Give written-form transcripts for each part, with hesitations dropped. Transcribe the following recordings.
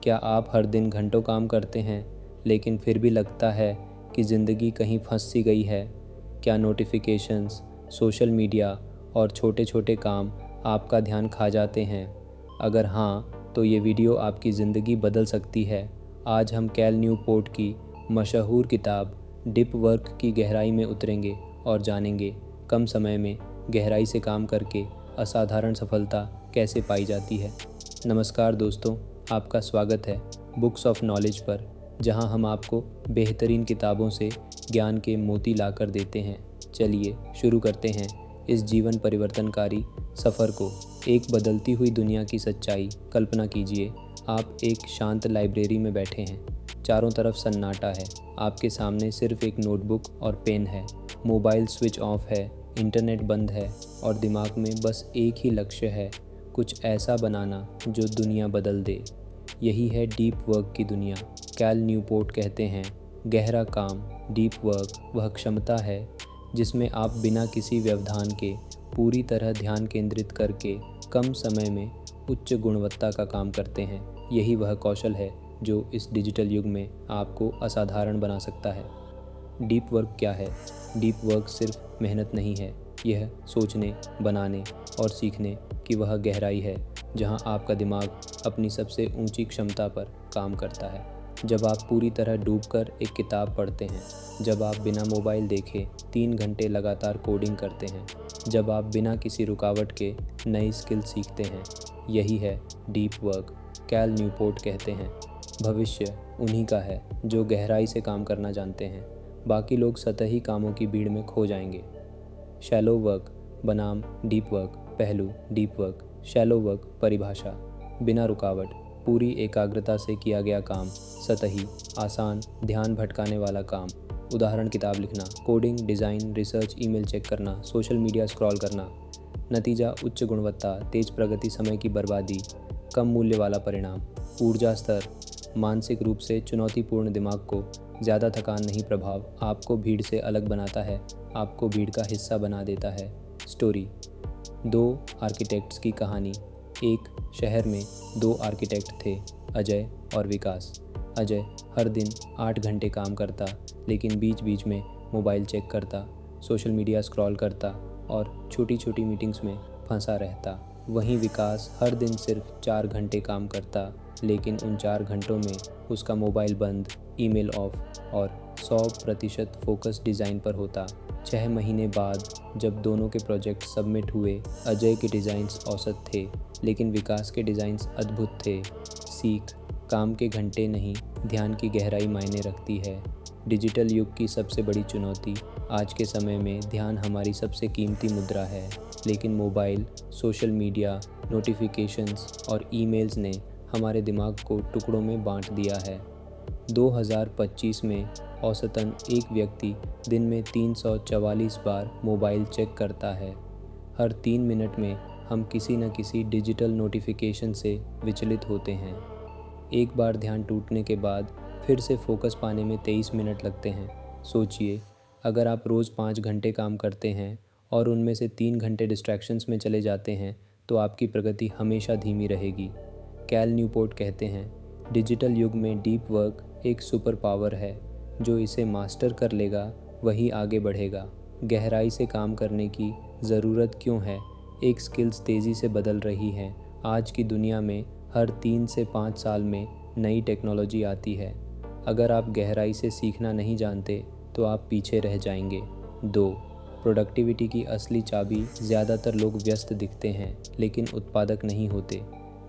क्या आप हर दिन घंटों काम करते हैं लेकिन फिर भी लगता है कि ज़िंदगी कहीं फंस सी गई है? क्या नोटिफिकेशंस, सोशल मीडिया और छोटे छोटे काम आपका ध्यान खा जाते हैं? अगर हाँ, तो ये वीडियो आपकी ज़िंदगी बदल सकती है। आज हम कैल न्यूपोर्ट की मशहूर किताब डीप वर्क की गहराई में उतरेंगे और जानेंगे कम समय में गहराई से काम करके असाधारण सफलता कैसे पाई जाती है। नमस्कार दोस्तों, आपका स्वागत है बुक्स ऑफ नॉलेज पर, जहां हम आपको बेहतरीन किताबों से ज्ञान के मोती लाकर देते हैं। चलिए शुरू करते हैं इस जीवन परिवर्तनकारी सफ़र को। एक बदलती हुई दुनिया की सच्चाई। कल्पना कीजिए, आप एक शांत लाइब्रेरी में बैठे हैं। चारों तरफ सन्नाटा है। आपके सामने सिर्फ एक नोटबुक और पेन है। मोबाइल स्विच ऑफ है, इंटरनेट बंद है और दिमाग में बस एक ही लक्ष्य है, कुछ ऐसा बनाना जो दुनिया बदल दे। यही है डीप वर्क की दुनिया। कैल न्यूपोर्ट कहते हैं, गहरा काम, डीप वर्क वह क्षमता है जिसमें आप बिना किसी व्यवधान के पूरी तरह ध्यान केंद्रित करके कम समय में उच्च गुणवत्ता का काम करते हैं। यही वह कौशल है जो इस डिजिटल युग में आपको असाधारण बना सकता है। डीप वर्क क्या है? डीप वर्क सिर्फ मेहनत नहीं है, यह सोचने, बनाने और सीखने की वह गहराई है जहां आपका दिमाग अपनी सबसे ऊंची क्षमता पर काम करता है। जब आप पूरी तरह डूबकर एक किताब पढ़ते हैं, जब आप बिना मोबाइल देखे 3 घंटे लगातार कोडिंग करते हैं, जब आप बिना किसी रुकावट के नई स्किल सीखते हैं, यही है डीप वर्क। कैल न्यूपोर्ट कहते हैं, भविष्य उन्हीं का है जो गहराई से काम करना जानते हैं। बाकी लोग सतही कामों की भीड़ में खो जाएंगे। शैलो वर्क बनाम डीप वर्क। पहलू, डीप वर्क। शैलो वर्क परिभाषा, बिना रुकावट, पूरी एकाग्रता से किया गया काम। सतही, आसान, ध्यान भटकाने वाला काम। उदाहरण, किताब लिखना, coding, design, research, email check करना, सोशल मीडिया स्क्रॉल करना। नतीजा, उच्च गुणवत्ता, तेज प्रगति, समय की बर्बादी, कम मूल्य वाला परिणाम। ऊर्जा स्तर, मानसिक रूप से चुनौतीपूर्ण दिमाग को ज़्यादा थकान नहीं, प्रभाव आपको भीड़ से अलग बनाता है, आपको भीड़ का हिस्सा बना देता है। स्टोरी, 2 आर्किटेक्ट्स की कहानी। एक शहर में 2 आर्किटेक्ट थे, अजय और विकास। अजय हर दिन 8 घंटे काम करता, लेकिन बीच बीच में मोबाइल चेक करता, सोशल मीडिया स्क्रॉल करता और छोटी छोटी मीटिंग्स में फंसा रहता। वहीं विकास हर दिन सिर्फ 4 घंटे काम करता, लेकिन उन 4 घंटों में उसका मोबाइल बंद, ईमेल ऑफ और 100% फोकस डिज़ाइन पर होता। 6 महीने बाद जब दोनों के प्रोजेक्ट सबमिट हुए, अजय के डिज़ाइंस औसत थे, लेकिन विकास के डिज़ाइंस अद्भुत थे। सीख, काम के घंटे नहीं, ध्यान की गहराई मायने रखती है। डिजिटल युग की सबसे बड़ी चुनौती आज के समय में ध्यान हमारी सबसे कीमती मुद्रा है, लेकिन मोबाइल, सोशल मीडिया, नोटिफिकेशंस और ईमेल्स ने हमारे दिमाग को टुकड़ों में बांट दिया है। 2025 में औसतन एक व्यक्ति दिन में 344 बार मोबाइल चेक करता है। हर 3 मिनट में हम किसी न किसी डिजिटल नोटिफिकेशन से विचलित होते हैं। एक बार ध्यान टूटने के बाद फिर से फोकस पाने में 23 मिनट लगते हैं। सोचिए, अगर आप रोज़ 5 घंटे काम करते हैं और उनमें से 3 घंटे डिस्ट्रैक्शंस में चले जाते हैं, तो आपकी प्रगति हमेशा धीमी रहेगी। कैल न्यूपोर्ट कहते हैं, डिजिटल युग में डीप वर्क एक सुपर पावर है। जो इसे मास्टर कर लेगा वही आगे बढ़ेगा। गहराई से काम करने की ज़रूरत क्यों है? एक स्किल्स तेज़ी से बदल रही हैं। आज की दुनिया में हर 3 से 5 साल में नई टेक्नोलॉजी आती है। अगर आप गहराई से सीखना नहीं जानते तो आप पीछे रह जाएंगे। 2. प्रोडक्टिविटी की असली चाबी। ज़्यादातर लोग व्यस्त दिखते हैं लेकिन उत्पादक नहीं होते।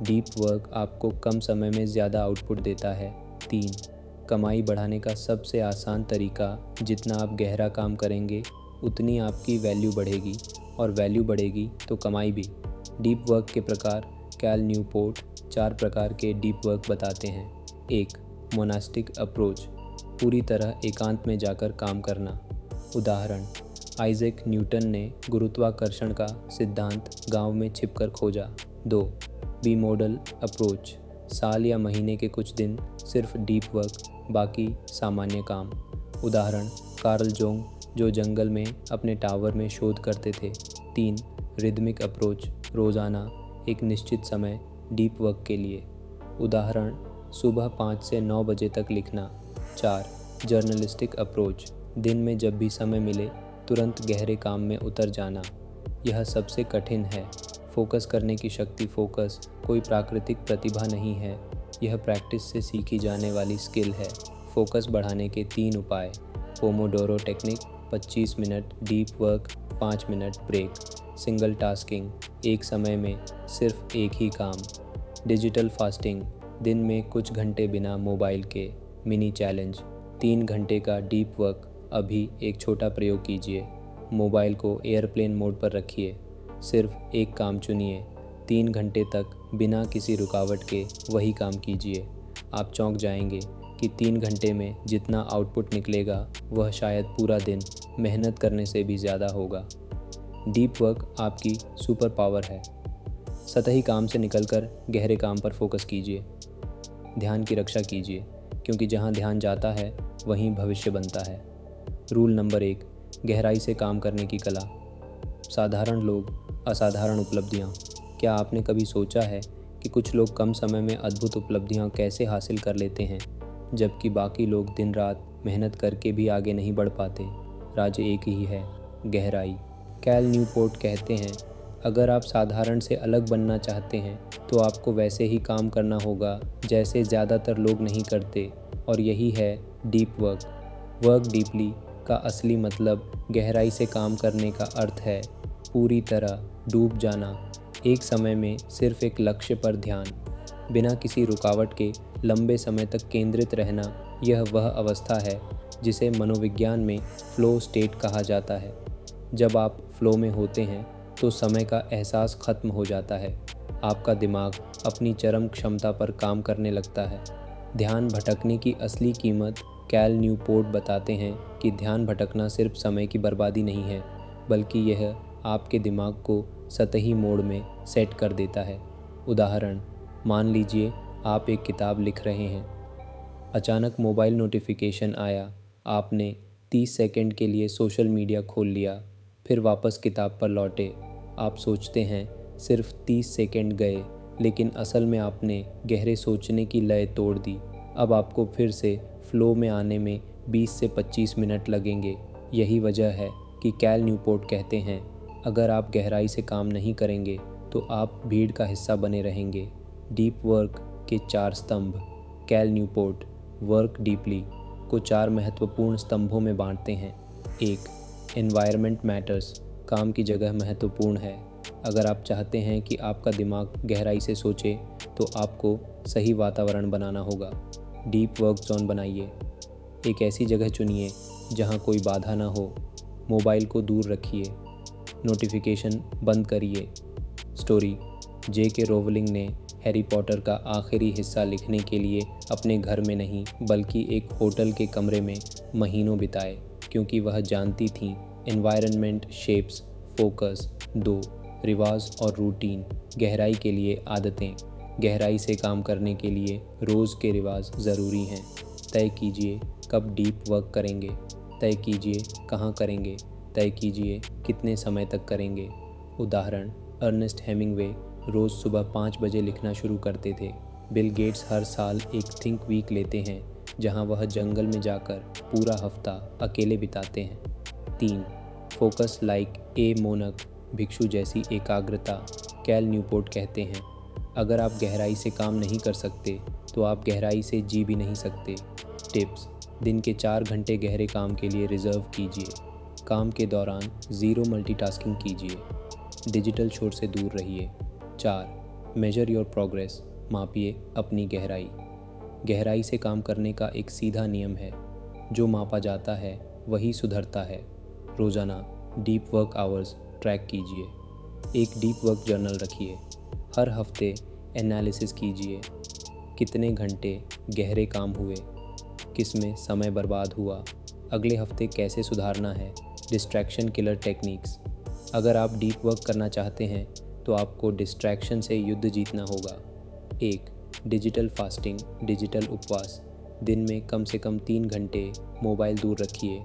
डीप वर्क आपको कम समय में ज़्यादा आउटपुट देता है। 3. कमाई बढ़ाने का सबसे आसान तरीका। जितना आप गहरा काम करेंगे उतनी आपकी वैल्यू बढ़ेगी, और वैल्यू बढ़ेगी तो कमाई भी। डीप वर्क के प्रकार। कैल न्यूपोर्ट 4 प्रकार के डीप वर्क बताते हैं। 1. मोनास्टिक अप्रोच, पूरी तरह एकांत में जाकर काम करना। उदाहरण, आइजैक न्यूटन ने गुरुत्वाकर्षण का सिद्धांत गांव में छिपकर खोजा। 2. बीमोडल अप्रोच, साल या महीने के कुछ दिन सिर्फ डीप वर्क, बाकी सामान्य काम। उदाहरण, कार्ल जोंग जो जंगल में अपने टावर में शोध करते थे। 3. रिदमिक अप्रोच, रोज़ाना एक निश्चित समय डीप वर्क के लिए। उदाहरण, सुबह 5 से 9 बजे तक लिखना। 4. जर्नलिस्टिक अप्रोच, दिन में जब भी समय मिले तुरंत गहरे काम में उतर जाना। यह सबसे कठिन है। फोकस करने की शक्ति फोकस कोई प्राकृतिक प्रतिभा नहीं है, यह प्रैक्टिस से सीखी जाने वाली स्किल है। फोकस बढ़ाने के 3 उपाय। Pomodoro technique, 25 minute deep work, 5 minute break. Single tasking, एक समय में सिर्फ एक ही काम। डिजिटल फास्टिंग, दिन में कुछ घंटे बिना मोबाइल के। मिनी चैलेंज, 3 घंटे का डीप वर्क। अभी एक छोटा प्रयोग कीजिए, मोबाइल को एयरप्लेन मोड पर रखिए, सिर्फ एक काम चुनिए, 3 घंटे तक बिना किसी रुकावट के वही काम कीजिए। आप चौंक जाएंगे कि 3 घंटे में जितना आउटपुट निकलेगा वह शायद पूरा दिन मेहनत करने से भी ज़्यादा होगा। डीप वर्क आपकी सुपर पावर है। सतही काम से निकलकर गहरे काम पर फोकस कीजिए। ध्यान की रक्षा कीजिए, क्योंकि जहाँ ध्यान जाता है वहीं भविष्य बनता है। रूल नंबर 1, गहराई से काम करने की कला। साधारण लोग, असाधारण उपलब्धियाँ। क्या आपने कभी सोचा है कि कुछ लोग कम समय में अद्भुत उपलब्धियाँ कैसे हासिल कर लेते हैं, जबकि बाकी लोग दिन रात मेहनत करके भी आगे नहीं बढ़ पाते? राज एक ही है, गहराई। कैल न्यूपोर्ट कहते हैं, अगर आप साधारण से अलग बनना चाहते हैं तो आपको वैसे ही काम करना होगा जैसे ज़्यादातर लोग नहीं करते, और यही है डीप वर्क। वर्क डीपली का असली मतलब गहराई से काम करने का अर्थ है पूरी तरह डूब जाना, एक समय में सिर्फ एक लक्ष्य पर ध्यान, बिना किसी रुकावट के लंबे समय तक केंद्रित रहना। यह वह अवस्था है जिसे मनोविज्ञान में फ़्लो स्टेट कहा जाता है। जब आप फ़्लो में होते हैं तो समय का एहसास खत्म हो जाता है, आपका दिमाग अपनी चरम क्षमता पर काम करने लगता है। ध्यान भटकने की असली कीमत, कैल न्यूपोर्ट बताते हैं कि ध्यान भटकना सिर्फ समय की बर्बादी नहीं है, बल्कि यह आपके दिमाग को सतही मोड में सेट कर देता है। उदाहरण, मान लीजिए आप एक किताब लिख रहे हैं, अचानक मोबाइल नोटिफिकेशन आया, आपने 30 सेकंड के लिए सोशल मीडिया खोल लिया, फिर वापस किताब पर लौटे। आप सोचते हैं सिर्फ 30 सेकंड गए, लेकिन असल में आपने गहरे सोचने की लय तोड़ दी। अब आपको फिर से फ़्लो में आने में 20 से 25 मिनट लगेंगे। यही वजह है कि कैल न्यूपोर्ट कहते हैं, अगर आप गहराई से काम नहीं करेंगे तो आप भीड़ का हिस्सा बने रहेंगे। डीप वर्क के 4 स्तंभ। कैल न्यूपोर्ट वर्क डीपली को 4 महत्वपूर्ण स्तंभों में बांटते हैं। 1. एनवायरनमेंट मैटर्स, काम की जगह महत्वपूर्ण है। अगर आप चाहते हैं कि आपका दिमाग गहराई से सोचे तो आपको सही वातावरण बनाना होगा। डीप वर्क जोन बनाइए। एक ऐसी जगह चुनिए जहां कोई बाधा ना हो। मोबाइल को दूर रखिए, नोटिफिकेशन बंद करिए। Story, J.K. रोवलिंग ने हैरी पॉटर का आखिरी हिस्सा लिखने के लिए अपने घर में नहीं बल्कि एक होटल के कमरे में महीनों बिताए, क्योंकि वह जानती थीं एनवायरनमेंट शेप्स फोकस। 2. रिवाज और रूटीन, गहराई के लिए आदतें। गहराई से काम करने के लिए रोज़ के रिवाज ज़रूरी हैं। तय कीजिए कब डीप वर्क करेंगे, तय कीजिए कहाँ करेंगे, तय कीजिए कितने समय तक करेंगे। उदाहरण, अर्नेस्ट हेमिंगवे रोज़ सुबह 5 बजे लिखना शुरू करते थे। बिल गेट्स हर साल एक थिंक वीक लेते हैं जहां वह जंगल में जाकर पूरा हफ्ता अकेले बिताते हैं। 3. फोकस लाइक ए मोनक, भिक्षु जैसी एकाग्रता। कैल न्यूपोर्ट कहते हैं, अगर आप गहराई से काम नहीं कर सकते तो आप गहराई से जी भी नहीं सकते। टिप्स, दिन के 4 घंटे गहरे काम के लिए रिजर्व कीजिए। काम के दौरान ज़ीरो मल्टीटास्किंग कीजिए। डिजिटल शोर से दूर रहिए। 4. मेजर योर प्रोग्रेस, मापिए अपनी गहराई। गहराई से काम करने का एक सीधा नियम है, जो मापा जाता है वही सुधरता है। रोज़ाना डीप वर्क आवर्स ट्रैक कीजिए। एक डीप वर्क जर्नल रखिए। हर हफ्ते एनालिसिस कीजिए, कितने घंटे गहरे काम हुए, किस में समय बर्बाद हुआ, अगले हफ्ते कैसे सुधारना है। डिस्ट्रैक्शन किलर टेक्निक्स, अगर आप डीप वर्क करना चाहते हैं तो आपको डिस्ट्रैक्शन से युद्ध जीतना होगा। 1. डिजिटल फास्टिंग, डिजिटल उपवास। दिन में कम से कम 3 घंटे मोबाइल दूर रखिए,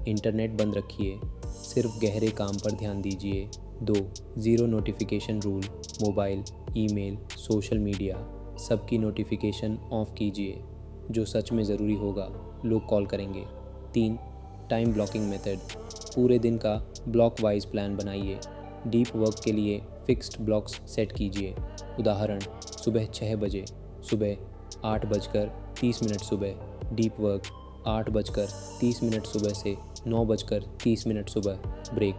इंटरनेट बंद रखिए, सिर्फ गहरे काम पर ध्यान दीजिए। 2. Zero notification rule, mobile, email, social media सबकी नोटिफिकेशन ऑफ कीजिए। जो सच में ज़रूरी होगा लोग कॉल करेंगे। 3. Time blocking method. पूरे दिन का ब्लॉक वाइज प्लान बनाइए। डीप वर्क के लिए फिक्स्ड ब्लॉक्स सेट कीजिए। उदाहरण, सुबह 6 बजे, सुबह 8:30 सुबह डीप वर्क, 8:30 सुबह से 9:30 सुबह ब्रेक,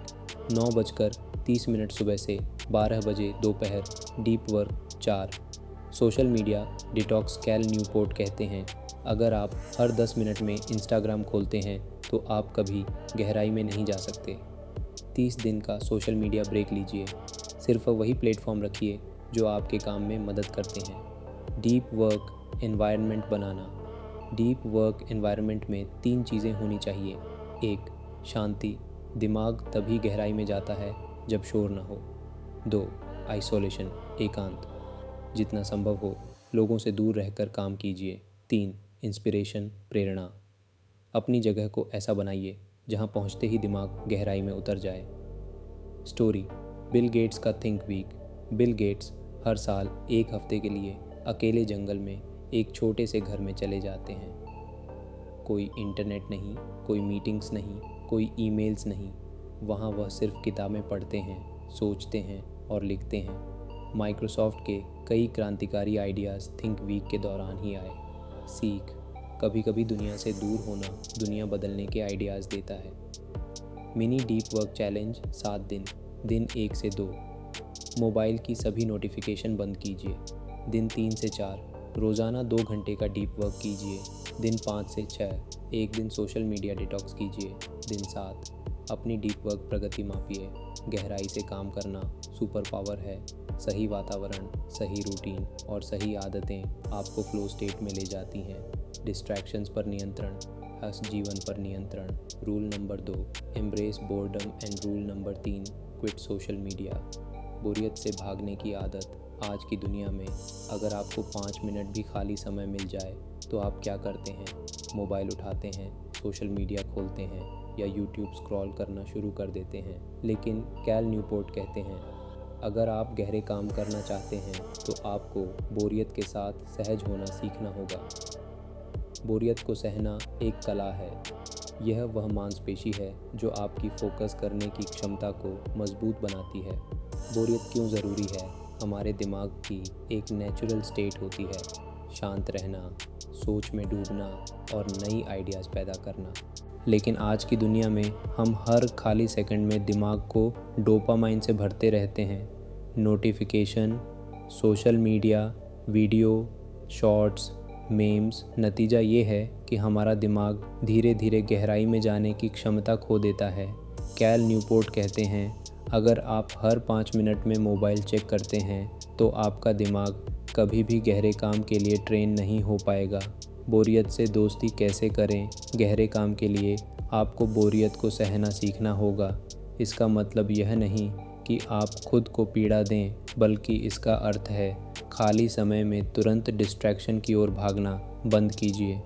9:30 सुबह से 12 बजे दोपहर deep work 4। Social media detox. Cal Newport कहते हैं, अगर आप हर 10 मिनट में इंस्टाग्राम खोलते हैं तो आप कभी गहराई में नहीं जा सकते। 30 दिन का सोशल मीडिया ब्रेक लीजिए। सिर्फ वही प्लेटफॉर्म रखिए जो आपके काम में मदद करते हैं। डीप वर्क एनवायरनमेंट बनाना। डीप वर्क एनवायरनमेंट में 3 चीज़ें होनी चाहिए। 1. शांति। दिमाग तभी गहराई में जाता है जब शोर न हो। 2. आइसोलेशन, एकांत। जितना संभव हो लोगों से दूर रहकर काम कीजिए। 3. इंस्पिरेशन, प्रेरणा। अपनी जगह को ऐसा बनाइए जहां पहुंचते ही दिमाग गहराई में उतर जाए। स्टोरी। बिल गेट्स का थिंक वीक। बिल गेट्स हर साल 1 हफ्ते के लिए अकेले जंगल में एक छोटे से घर में चले जाते हैं। कोई इंटरनेट नहीं, कोई मीटिंग्स नहीं, कोई ईमेल्स नहीं। वहाँ वह सिर्फ किताबें पढ़ते हैं, सोचते हैं और लिखते हैं। माइक्रोसॉफ्ट के कई क्रांतिकारी आइडियाज़ थिंक वीक के दौरान ही आए। सीख। कभी कभी दुनिया से दूर होना दुनिया बदलने के आइडियाज़ देता है। मिनी डीप वर्क चैलेंज 7 दिन। दिन 1 से 2। मोबाइल की सभी नोटिफिकेशन बंद कीजिए। दिन 3 से 4। रोज़ाना 2 घंटे का डीप वर्क कीजिए। दिन 5 से 6। एक दिन सोशल मीडिया डिटॉक्स कीजिए। दिन 7। अपनी डीप वर्क प्रगति मापिए। गहराई से काम करना सुपर पावर है। सही वातावरण, सही रूटीन और सही आदतें आपको फ्लो स्टेट में ले जाती हैं। डिस्ट्रैक्शंस पर नियंत्रण, हस जीवन पर नियंत्रण। Rule number 2, embrace boredom and rule number 3, quit social media. बोरियत से भागने की आदत। आज की दुनिया में अगर आपको 5 मिनट भी खाली समय मिल जाए तो आप क्या करते हैं? मोबाइल उठाते हैं, सोशल मीडिया खोलते हैं या यूट्यूब स्क्रॉल करना शुरू कर देते हैं। लेकिन कैल न्यूपोर्ट कहते हैं, अगर आप गहरे काम करना चाहते हैं तो आपको बोरियत के साथ सहज होना सीखना होगा। बोरियत को सहना एक कला है। यह वह मांसपेशी है जो आपकी फोकस करने की क्षमता को मजबूत बनाती है। बोरियत क्यों ज़रूरी है? हमारे दिमाग की एक नेचुरल स्टेट होती है, शांत रहना, सोच में डूबना और नई आइडियाज़ पैदा करना। लेकिन आज की दुनिया में हम हर खाली सेकंड में दिमाग को डोपामाइन से भरते रहते हैं। Notification, social media, video, shorts, memes. नतीजा ये है कि हमारा दिमाग धीरे धीरे गहराई में जाने की क्षमता खो देता है। कैल न्यूपोर्ट कहते हैं, अगर आप हर 5 मिनट में मोबाइल चेक करते हैं तो आपका दिमाग कभी भी गहरे काम के लिए ट्रेन नहीं हो पाएगा। बोरियत से दोस्ती कैसे करें? गहरे काम के लिए आपको बोरियत को सहना सीखना होगा। इसका मतलब यह नहीं कि आप खुद को पीड़ा दें, बल्कि इसका अर्थ है खाली समय में तुरंत डिस्ट्रैक्शन की ओर भागना बंद कीजिए।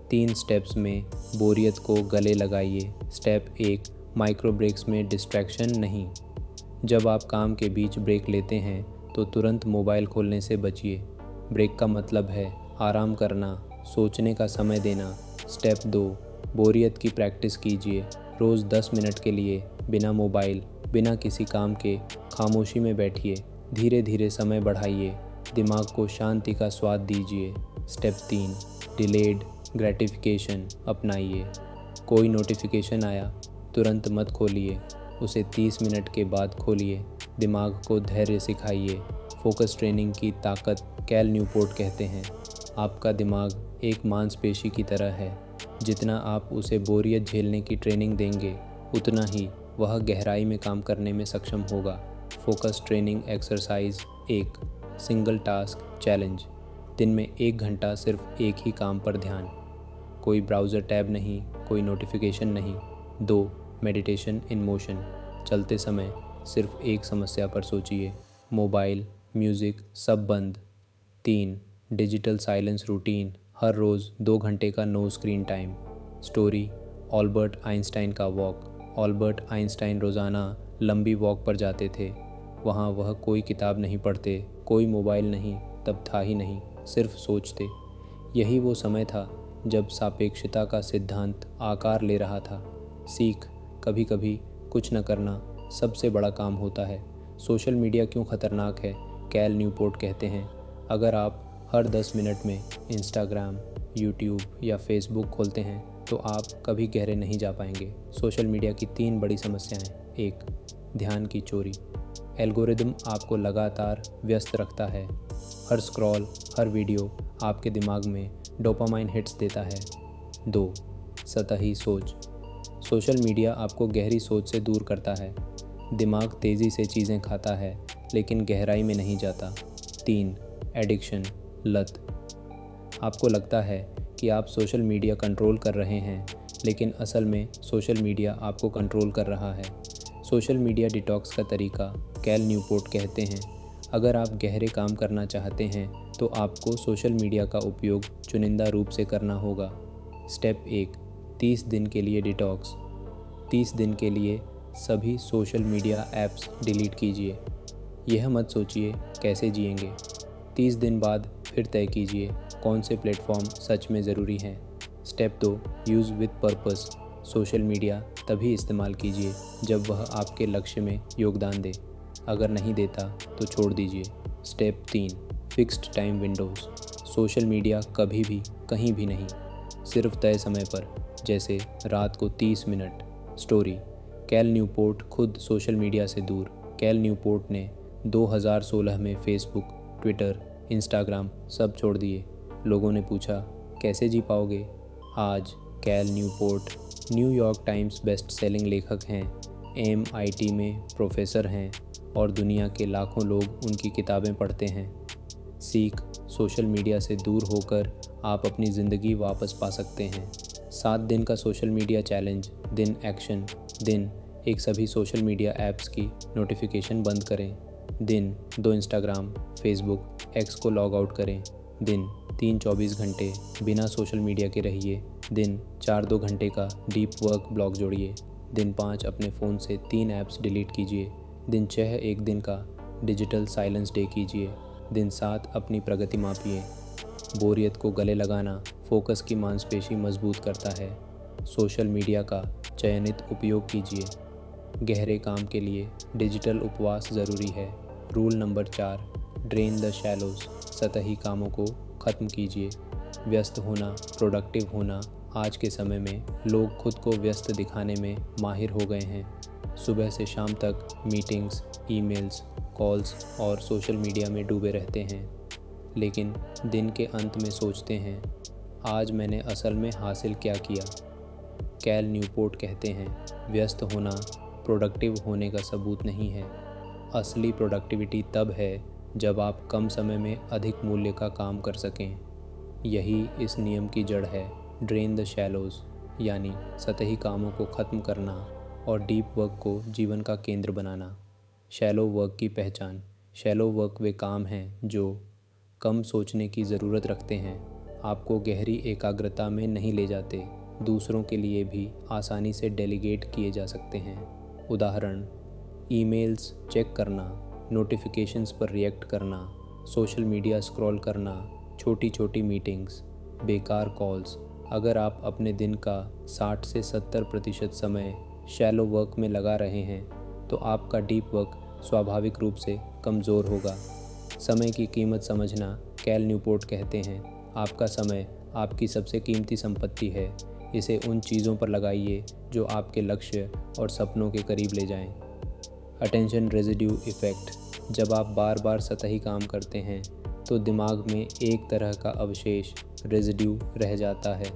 3 स्टेप्स में बोरियत को गले लगाइए। स्टेप 1, माइक्रो ब्रेक्स में डिस्ट्रैक्शन नहीं। जब आप काम के बीच ब्रेक लेते हैं तो तुरंत मोबाइल खोलने से बचिए। ब्रेक का मतलब है आराम करना, सोचने का समय देना। स्टेप 2, बोरियत की प्रैक्टिस कीजिए। रोज़ 10 मिनट के लिए बिना मोबाइल, बिना किसी काम के खामोशी में बैठिए। धीरे धीरे समय बढ़ाइए, दिमाग को शांति का स्वाद दीजिए। स्टेप 3, डिलेड ग्रेटिफिकेशन अपनाइए। कोई नोटिफिकेशन आया, तुरंत मत खोलिए, उसे 30 मिनट के बाद खोलिए। दिमाग को धैर्य सिखाइए। फोकस ट्रेनिंग की ताकत। कैल न्यूपोर्ट कहते हैं, आपका दिमाग एक मांसपेशी की तरह है। जितना आप उसे बोरियत झेलने की ट्रेनिंग देंगे, उतना ही वह गहराई में काम करने में सक्षम होगा। Focus training exercise 1, single task challenge. दिन में 1 घंटा सिर्फ एक ही काम पर ध्यान। कोई ब्राउज़र टैब नहीं, कोई नोटिफिकेशन नहीं। 2, मेडिटेशन इन मोशन। चलते समय सिर्फ एक समस्या पर सोचिए, मोबाइल, म्यूज़िक सब बंद। 3, डिजिटल साइलेंस रूटीन। हर रोज़ 2 घंटे का no screen time. Story, Albert Einstein का वॉक। अल्बर्ट आइंस्टाइन रोज़ाना लंबी वॉक पर जाते थे। वहाँ वह कोई किताब नहीं पढ़ते, कोई मोबाइल नहीं, तब था ही नहीं, सिर्फ सोचते। यही वो समय था जब सापेक्षता का सिद्धांत आकार ले रहा था। सीख, कभी कभी कुछ न करना सबसे बड़ा काम होता है। सोशल मीडिया क्यों ख़तरनाक है? कैल न्यूपोर्ट कहते हैं, अगर आप हर 10 मिनट में इंस्टाग्राम, यूट्यूब या फेसबुक खोलते हैं तो आप कभी गहरे नहीं जा पाएंगे। सोशल मीडिया की 3 बड़ी समस्याएं। 1, ध्यान की चोरी। एल्गोरिदम आपको लगातार व्यस्त रखता है। हर स्क्रॉल, हर वीडियो आपके दिमाग में डोपामाइन हिट्स देता है। 2, सतही सोच। सोशल मीडिया आपको गहरी सोच से दूर करता है। दिमाग तेज़ी से चीज़ें खाता है लेकिन गहराई में नहीं जाता। 3, एडिक्शन, लत। आपको लगता है कि आप सोशल मीडिया कंट्रोल कर रहे हैं, लेकिन असल में सोशल मीडिया आपको कंट्रोल कर रहा है। सोशल मीडिया डिटॉक्स का तरीका। कैल न्यूपोर्ट कहते हैं, अगर आप गहरे काम करना चाहते हैं तो आपको सोशल मीडिया का उपयोग चुनिंदा रूप से करना होगा। स्टेप 1, 30 दिन के लिए डिटॉक्स। 30 दिन के लिए सभी सोशल मीडिया ऐप्स डिलीट कीजिए। यह मत सोचिए कैसे जिएंगे। 30 दिन बाद फिर तय कीजिए कौन से प्लेटफॉर्म सच में ज़रूरी हैं। Step 2, use with purpose. Social media तभी इस्तेमाल कीजिए जब वह आपके लक्ष्य में योगदान दे, अगर नहीं देता तो छोड़ दीजिए। Step 3, fixed time Windows. Social media कभी भी कहीं भी नहीं, सिर्फ तय समय पर, जैसे रात को 30 मिनट। स्टोरी। कैल न्यूपोर्ट खुद सोशल मीडिया से दूर। कैल न्यूपोर्ट ने 2016 में फेसबुक, ट्विटर, इंस्टाग्राम सब छोड़ दिए। लोगों ने पूछा, कैसे जी पाओगे? आज Cal Newport New York Times best selling लेखक हैं, MIT में प्रोफेसर हैं और दुनिया के लाखों लोग उनकी किताबें पढ़ते हैं। सीख, सोशल मीडिया से दूर होकर आप अपनी ज़िंदगी वापस पा सकते हैं। 7 दिन का सोशल मीडिया चैलेंज। दिन एक्शन। दिन, एक सभी सोशल मीडिया ऐप्स की नोटिफिकेशन बंद करें। दिन 2 इंस्टाग्राम, फेसबुक, एक्स को लॉग आउट करें। दिन 3 24 घंटे बिना सोशल मीडिया के रहिए। दिन 4 2 घंटे का डीप वर्क ब्लॉक जोड़िए। दिन 5 अपने फ़ोन से 3 ऐप्स डिलीट कीजिए। दिन 6 एक दिन का डिजिटल साइलेंस डे कीजिए। दिन 7 अपनी प्रगति मापिए। बोरियत को गले लगाना फोकस की मांसपेशी मजबूत करता है। सोशल मीडिया का चयनित उपयोग कीजिए। गहरे काम के लिए डिजिटल उपवास ज़रूरी है। Rule number 4, drain the shallows. सतही कामों को ख़त्म कीजिए। व्यस्त होना, प्रोडक्टिव होना। आज के समय में लोग खुद को व्यस्त दिखाने में माहिर हो गए हैं। सुबह से शाम तक मीटिंग्स, ईमेल्स, कॉल्स और सोशल मीडिया में डूबे रहते हैं, लेकिन दिन के अंत में सोचते हैं, आज मैंने असल में हासिल क्या किया? कैल न्यूपोर्ट कहते हैं, व्यस्त होना प्रोडक्टिव होने का सबूत नहीं है। असली प्रोडक्टिविटी तब है जब आप कम समय में अधिक मूल्य का काम कर सकें। यही इस नियम की जड़ है, ड्रेन द शैलोज, यानी सतही कामों को ख़त्म करना और डीप वर्क को जीवन का केंद्र बनाना। शैलो वर्क की पहचान। शैलो वर्क वे काम हैं जो कम सोचने की ज़रूरत रखते हैं, आपको गहरी एकाग्रता में नहीं ले जाते, दूसरों के लिए भी आसानी से डेलीगेट किए जा सकते हैं। उदाहरण, ईमेल्स चेक करना, नोटिफिकेशंस पर रिएक्ट करना, सोशल मीडिया स्क्रॉल करना, छोटी छोटी मीटिंग्स, बेकार कॉल्स। अगर आप अपने दिन का 60 से 70% समय शैलो वर्क में लगा रहे हैं तो आपका डीप वर्क स्वाभाविक रूप से कमज़ोर होगा। समय की कीमत समझना। कैल न्यूपोर्ट कहते हैं, आपका समय आपकी सबसे कीमती संपत्ति है। इसे उन चीज़ों पर लगाइए जो आपके लक्ष्य और सपनों के करीब ले जाएं। Attention residue effect. जब आप बार बार सतही काम करते हैं तो दिमाग में एक तरह का अवशेष, रेजिड्यू, रह जाता है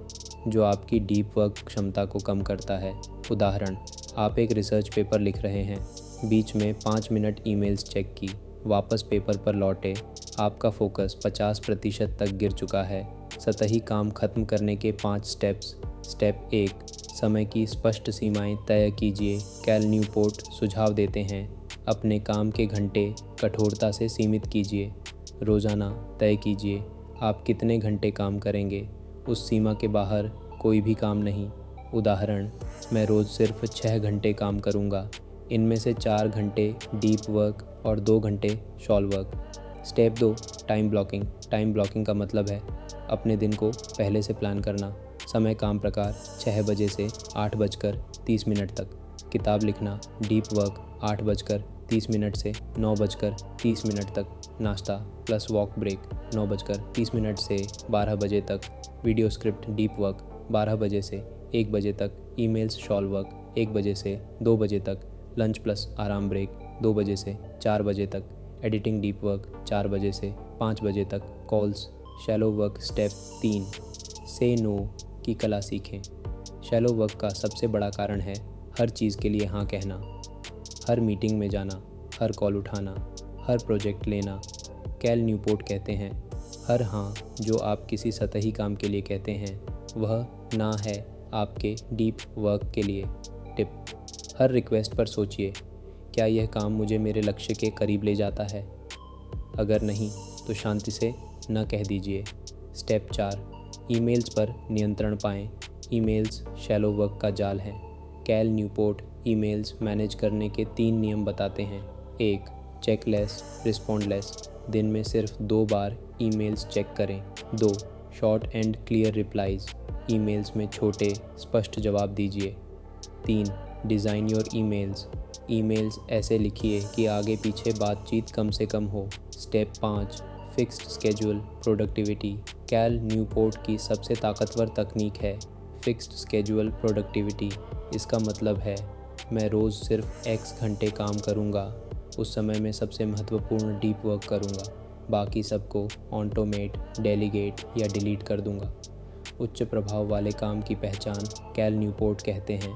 जो आपकी डीप वर्क क्षमता को कम करता है। उदाहरण, आप एक रिसर्च पेपर लिख रहे हैं, बीच में 5 मिनट ईमेल्स चेक की, वापस पेपर पर लौटे, आपका फोकस 50% तक गिर चुका है। सतही काम खत्म करने के 5 स्टेप्स। स्टेप 1, समय की स्पष्ट सीमाएं तय कीजिए। कैल न्यूपोर्ट सुझाव देते हैं, अपने काम के घंटे कठोरता से सीमित कीजिए। रोज़ाना तय कीजिए आप कितने घंटे काम करेंगे, उस सीमा के बाहर कोई भी काम नहीं। उदाहरण, मैं रोज़ सिर्फ 6 घंटे काम करूँगा, इनमें से 4 घंटे डीप वर्क और 2 घंटे shawl work. Step 2, time blocking. Time blocking का मतलब है अपने दिन को पहले से प्लान करना। समय काम प्रकार 6 बजे से 8:30 तक। किताब लिखना, डीप वर्क 8:30 से 9:30 तक। नाश्ता प्लस वॉक ब्रेक 9:30 से 12 बजे तक। वीडियो स्क्रिप्ट डीप वर्क 12 बजे से 1 बजे तक। ईमेल्स शॉल वर्क 1 बजे से 2 बजे तक। लंच प्लस आराम ब्रेक 2 बजे से 4 बजे तक। एडिटिंग डीप वर्क 4 बजे से 5 बजे तक। Calls shallow work. स्टेप 3, से नो की कला सीखें। शैलो वर्क का सबसे बड़ा कारण है हर चीज़ के लिए हाँ कहना। हर मीटिंग में जाना, हर कॉल उठाना, हर प्रोजेक्ट लेना। कैल न्यूपोर्ट कहते हैं, हर हाँ जो आप किसी सतही काम के लिए कहते हैं वह ना है आपके डीप वर्क के लिए। टिप, हर रिक्वेस्ट पर सोचिए, क्या यह काम मुझे मेरे लक्ष्य के करीब ले जाता है? अगर नहीं तो शांति से न कह दीजिए। स्टेप 4, ईमेल्स पर नियंत्रण पाएं। ईमेल्स शैलो वर्क का जाल है। कैल न्यूपोर्ट ईमेल्स मैनेज करने के 3 नियम बताते हैं। 1, चेक लेस, रिस्पॉन्ड लेस। दिन में सिर्फ 2 बार ईमेल्स चेक करें। 2, short and clear replies. Emails में छोटे स्पष्ट जवाब दीजिए। 3, डिज़ाइन योर ईमेल्स। ईमेल्स ऐसे लिखिए कि आगे पीछे बातचीत कम से कम हो। Step 5, fixed schedule productivity. Cal Newport की सबसे ताकतवर तकनीक है फिक्स्ड स्केड्यूल प्रोडक्टिविटी। इसका मतलब है मैं रोज़ सिर्फ X घंटे काम करूँगा, उस समय में सबसे महत्वपूर्ण डीप वर्क करूँगा, बाकी सबको ऑटोमेट, डेलीगेट या डिलीट कर दूँगा। उच्च प्रभाव वाले काम की पहचान कैल न्यूपोर्ट कहते हैं।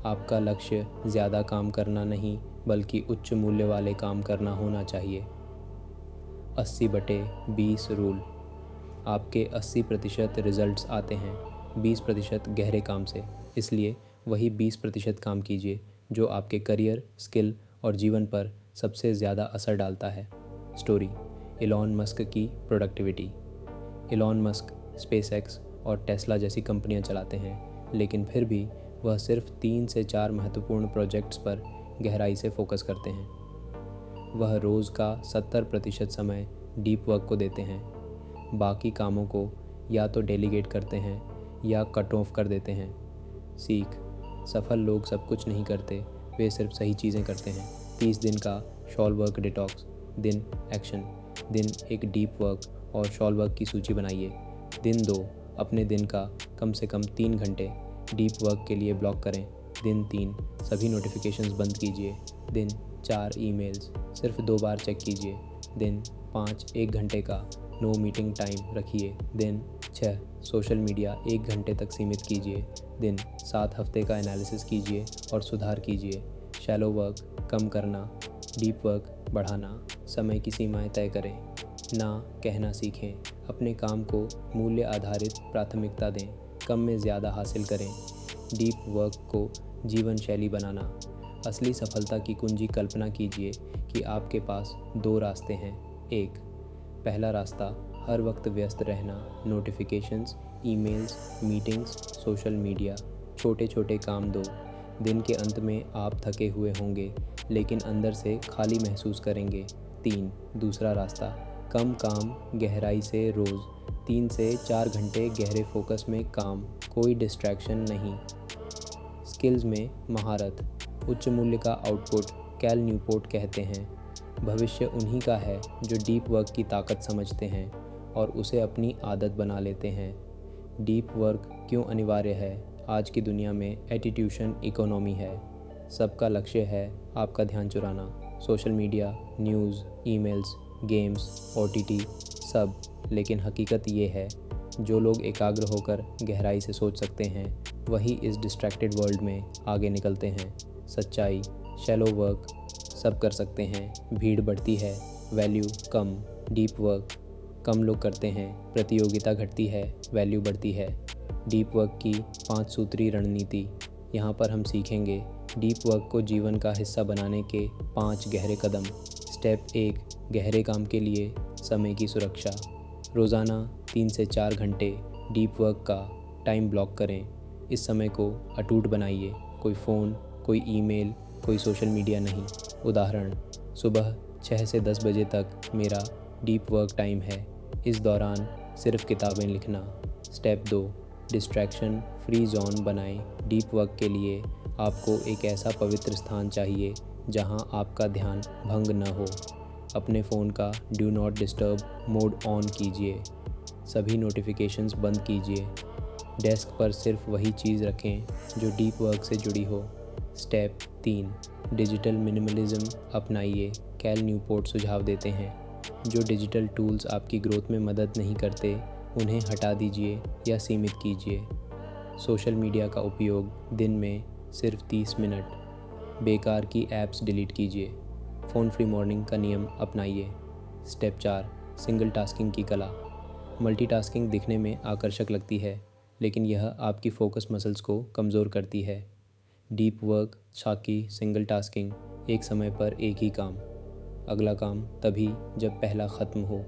आपका लक्ष्य ज़्यादा काम करना नहीं बल्कि उच्च मूल्य वाले काम करना होना चाहिए। 80/20 रूल। आपके 80% रिजल्ट्स आते हैं 20% गहरे काम से, इसलिए वही 20% काम कीजिए जो आपके करियर, स्किल और जीवन पर सबसे ज़्यादा असर डालता है। स्टोरी, इलॉन मस्क की प्रोडक्टिविटी। इलॉन मस्क स्पेसएक्स और टेस्ला जैसी कंपनियां चलाते हैं, लेकिन फिर भी वह सिर्फ 3 से 4 महत्वपूर्ण प्रोजेक्ट्स पर गहराई से फोकस करते हैं। वह रोज़ का 70% समय डीप वर्क को देते हैं, बाकी कामों को या तो डेलीगेट करते हैं या कट ऑफ कर देते हैं। सीख, सफल लोग सब कुछ नहीं करते, वे सिर्फ सही चीज़ें करते हैं। 30 दिन का शॉल वर्क डिटॉक्स। दिन एक्शन, दिन एक डीप वर्क और शॉल वर्क की सूची बनाइए। दिन 2, अपने दिन का कम से कम 3 घंटे डीप वर्क के लिए ब्लॉक करें। दिन 3, सभी नोटिफिकेशंस बंद कीजिए। दिन 4, ईमेल्स सिर्फ 2 बार चेक कीजिए। दिन 5, 1 घंटे का नो मीटिंग टाइम रखिए। दिन 6, सोशल मीडिया 1 घंटे तक सीमित कीजिए। दिन 7, हफ्ते का एनालिसिस कीजिए और सुधार कीजिए। शैलो वर्क कम करना, डीप वर्क बढ़ाना। समय की सीमाएं तय करें, ना कहना सीखें। अपने काम को मूल्य आधारित प्राथमिकता दें, कम में ज़्यादा हासिल करें। डीप वर्क को जीवन शैली बनाना। असली सफलता की कुंजी कल्पना कीजिए कि आपके पास 2 रास्ते हैं। 1, पहला रास्ता हर वक्त व्यस्त रहना, notifications, emails, meetings, social media. छोटे छोटे काम दो। दिन के अंत में आप थके हुए होंगे लेकिन अंदर से खाली महसूस करेंगे। 3, दूसरा रास्ता कम काम, गहराई से रोज़ 3 से 4 घंटे गहरे फोकस में काम, कोई डिस्ट्रैक्शन नहीं। स्किल्स में महारत, उच्च मूल्य का आउटपुट। कैल न्यूपोर्ट कहते हैं, भविष्य उन्हीं का है जो डीप वर्क की ताकत समझते हैं और उसे अपनी आदत बना लेते हैं। डीप वर्क क्यों अनिवार्य है? आज की दुनिया में एटीट्यूशन इकोनॉमी है। सबका लक्ष्य है आपका ध्यान चुराना। Social media, news, emails, games, OTT सब। लेकिन हकीकत ये है, जो लोग एकाग्र होकर गहराई से सोच सकते हैं वही इस डिस्ट्रैक्टेड वर्ल्ड में आगे निकलते हैं। सच्चाई, शैलो वर्क सब कर सकते हैं, भीड़ बढ़ती है, वैल्यू कम। डीप वर्क कम लोग करते हैं, प्रतियोगिता घटती है, वैल्यू बढ़ती है। डीप वर्क की 5 सूत्री रणनीति यहाँ पर हम सीखेंगे। डीप वर्क को जीवन का हिस्सा बनाने के 5 गहरे कदम। स्टेप 1, गहरे काम के लिए समय की सुरक्षा। रोज़ाना 3 से 4 घंटे डीप वर्क का टाइम ब्लॉक करें। इस समय को अटूट बनाइए। कोई फ़ोन, कोई ईमेल, कोई सोशल मीडिया नहीं। उदाहरण, सुबह 6 से 10 बजे तक मेरा डीप वर्क टाइम है, इस दौरान सिर्फ किताबें लिखना। स्टेप 2, डिस्ट्रैक्शन फ्री जोन बनाएं। डीप वर्क के लिए आपको एक ऐसा पवित्र स्थान चाहिए जहां आपका ध्यान भंग न हो। अपने फ़ोन का do not disturb mode on कीजिए। सभी नोटिफिकेशंस बंद कीजिए। डेस्क पर सिर्फ वही चीज़ रखें जो डीप वर्क से जुड़ी हो। स्टेप 3, डिजिटल मिनिमलिज्म अपनाइए। कैल न्यूपोर्ट सुझाव देते हैं, जो डिजिटल टूल्स आपकी ग्रोथ में मदद नहीं करते उन्हें हटा दीजिए या सीमित कीजिए। सोशल मीडिया का उपयोग दिन में सिर्फ 30 मिनट। बेकार की ऐप्स डिलीट कीजिए। फ़ोन फ्री मॉर्निंग का नियम अपनाइए। स्टेप 4, सिंगल टास्किंग की कला। मल्टीटास्किंग दिखने में आकर्षक लगती है, लेकिन यह आपकी फोकस मसल्स को कमज़ोर करती है। डीप वर्क साकी सिंगल टास्किंग, एक समय पर एक ही काम। अगला काम तभी जब पहला ख़त्म हो।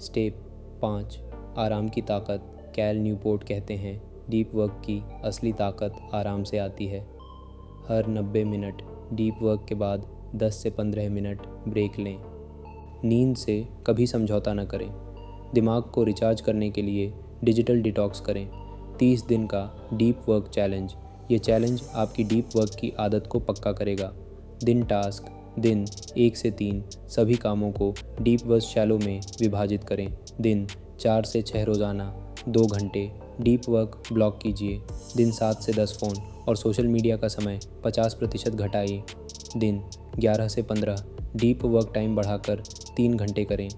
स्टेप 5, आराम की ताकत। कैल न्यूपोर्ट कहते हैं, डीप वर्क की असली ताकत आराम से आती है। हर 90 मिनट डीप वर्क के बाद 10 से 15 मिनट ब्रेक लें। नींद से कभी समझौता न करें। दिमाग को रिचार्ज करने के लिए डिजिटल डिटॉक्स करें। 30 दिन का डीप वर्क चैलेंज। ये चैलेंज आपकी डीप वर्क की आदत को पक्का करेगा। दिन 1 से 3 सभी कामों को डीप वर्क शैलो में विभाजित करें। दिन 4 से 6 रोज़ाना 2 घंटे डीप वर्क ब्लॉक कीजिए। दिन 7 से 10 फ़ोन और सोशल मीडिया का समय 50% घटाइए। दिन 11 से 15 डीप वर्क टाइम बढ़ाकर 3 घंटे करें।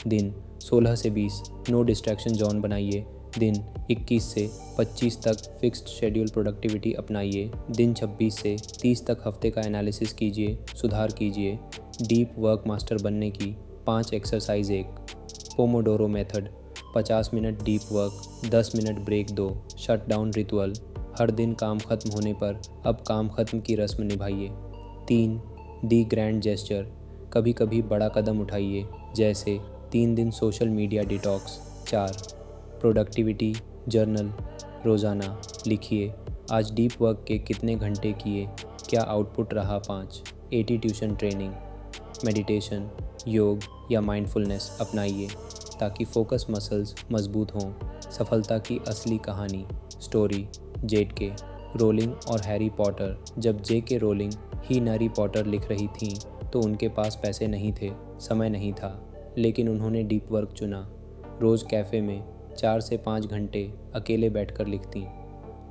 दिन 16 से 20 नो डिस्ट्रैक्शन जोन बनाइए। दिन 21 से 25 तक फिक्स्ड शेड्यूल प्रोडक्टिविटी अपनाइए। दिन 26 से 30 तक हफ्ते का एनालिसिस कीजिए, सुधार कीजिए। डीप वर्क मास्टर बनने की 5 exercise. 1, Pomodoro method. 50 minute deep work, 10 minute break दो। Shut down ritual. हर दिन काम खत्म होने पर अब काम खत्म की रस्म निभाइए। 3, दी ग्रैंड जेस्चर। कभी कभी बड़ा कदम उठाइए, जैसे 3 दिन social media detox. 4, productivity journal. रोज़ाना लिखिए, आज डीप वर्क के कितने घंटे किए, क्या आउटपुट रहा। 5, 80 ट्यूशन ट्रेनिंग। मेडिटेशन, योग या माइंडफुलनेस अपनाइए ताकि फोकस मसल्स मजबूत हों। सफलता की असली कहानी। Story, J.K. रोलिंग और हैरी पॉटर। जब J.K. रोलिंग ही हैरी पॉटर लिख रही थीं तो उनके पास पैसे नहीं थे, समय नहीं था, लेकिन उन्होंने डीप वर्क चुना। रोज़ कैफ़े में 4 से 5 घंटे अकेले बैठकर लिखती।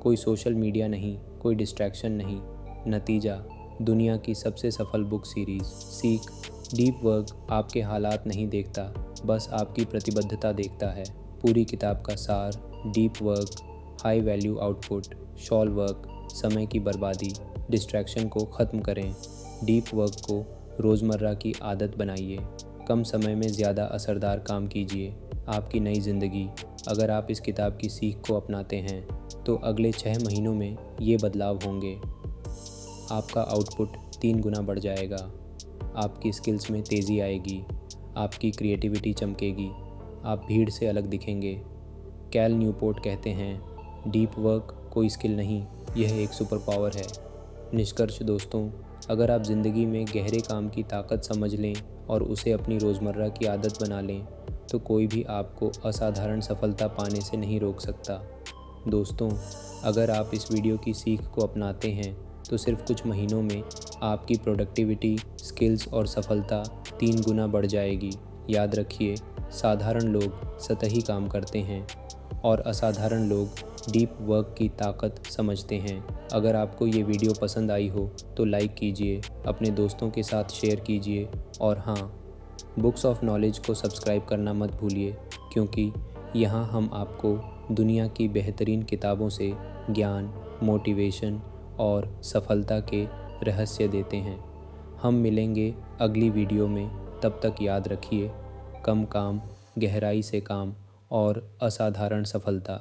कोई सोशल मीडिया नहीं, कोई डिस्ट्रैक्शन नहीं। नतीजा, दुनिया की सबसे सफल बुक सीरीज़। सीख, डीप वर्क आपके हालात नहीं देखता, बस आपकी प्रतिबद्धता देखता है। पूरी किताब का सार। Deep work, high value output. Shawl work, समय की बर्बादी। डिस्ट्रैक्शन को ख़त्म करें। डीप वर्क को रोज़मर्रा की आदत बनाइए। कम समय में ज़्यादा असरदार काम कीजिए। आपकी नई ज़िंदगी। अगर आप इस किताब की सीख को अपनाते हैं तो अगले 6 महीनों में ये बदलाव होंगे। आपका आउटपुट 3 गुना बढ़ जाएगा। आपकी स्किल्स में तेज़ी आएगी। आपकी क्रिएटिविटी चमकेगी। आप भीड़ से अलग दिखेंगे। कैल न्यूपोर्ट कहते हैं, डीप वर्क कोई स्किल नहीं, यह एक सुपर पावर है। निष्कर्ष दोस्तों, अगर आप ज़िंदगी में गहरे काम की ताकत समझ लें और उसे अपनी रोज़मर्रा की आदत बना लें तो कोई भी आपको असाधारण सफलता पाने से नहीं रोक सकता। दोस्तों, अगर आप इस वीडियो की सीख को अपनाते हैं तो सिर्फ कुछ महीनों में आपकी प्रोडक्टिविटी, स्किल्स और सफलता 3 गुना बढ़ जाएगी। याद रखिए, साधारण लोग सतही काम करते हैं और असाधारण लोग डीप वर्क की ताकत समझते हैं। अगर आपको ये वीडियो पसंद आई हो तो लाइक कीजिए, अपने दोस्तों के साथ शेयर कीजिए और हाँ, बुक्स ऑफ नॉलेज को सब्सक्राइब करना मत भूलिए, क्योंकि यहाँ हम आपको दुनिया की बेहतरीन किताबों से ज्ञान, मोटिवेशन और सफलता के रहस्य देते हैं। हम मिलेंगे अगली वीडियो में, तब तक याद रखिए, कम काम, गहराई से काम और असाधारण सफलता।